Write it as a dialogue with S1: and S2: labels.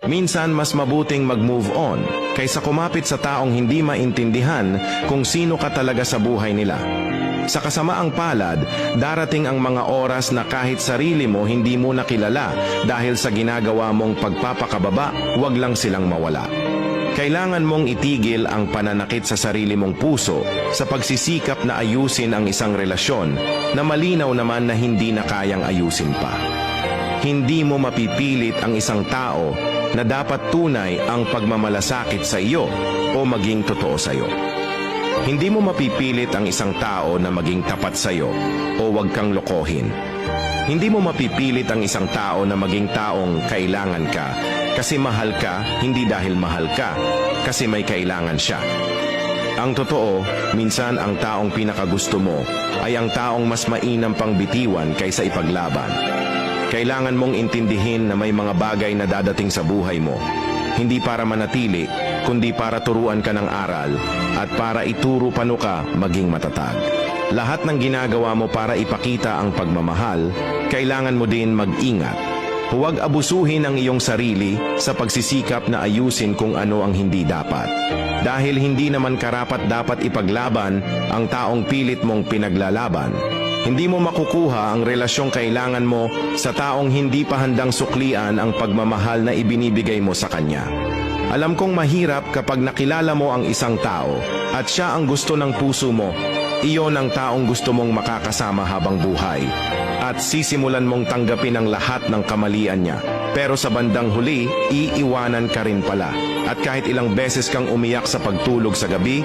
S1: Minsan mas mabuting mag-move on kaysa kumapit sa taong hindi maintindihan kung sino ka talaga sa buhay nila. Sa kasamaang palad, darating ang mga oras na kahit sarili mo hindi mo nakilala dahil sa ginagawa mong pagpapakababa, wag lang silang mawala. Kailangan mong itigil ang pananakit sa sarili mong puso sa pagsisikap na ayusin ang isang relasyon na malinaw naman na hindi na kayang ayusin pa. Hindi mo mapipilit ang isang tao na dapat tunay ang pagmamalasakit sa iyo o maging totoo sa iyo. Hindi mo mapipilit ang isang tao na maging tapat sa iyo o wag kang lokohin. Hindi mo mapipilit ang isang tao na maging taong kailangan ka kasi mahal ka, hindi dahil mahal ka, kasi may kailangan siya. Ang totoo, minsan ang taong pinakagusto mo ay ang taong mas mainam pang bitiwan kaysa ipaglaban. Kailangan mong intindihin na may mga bagay na dadating sa buhay mo, hindi para manatili, kundi para turuan ka ng aral at para ituro paano ka maging matatag. Lahat ng ginagawa mo para ipakita ang pagmamahal, kailangan mo din mag-ingat. Huwag abusuhin ang iyong sarili sa pagsisikap na ayusin kung ano ang hindi dapat. Dahil hindi naman karapat-dapat ipaglaban ang taong pilit mong pinaglalaban. Hindi mo makukuha ang relasyong kailangan mo sa taong hindi pa handang suklian ang pagmamahal na ibinibigay mo sa kanya. Alam kong mahirap kapag nakilala mo ang isang tao at siya ang gusto ng puso mo. Iyon ang taong gusto mong makakasama habang buhay. At sisimulan mong tanggapin ang lahat ng kamalian niya. Pero sa bandang huli, iiwanan ka rin pala. At kahit ilang beses kang umiyak sa pagtulog sa gabi,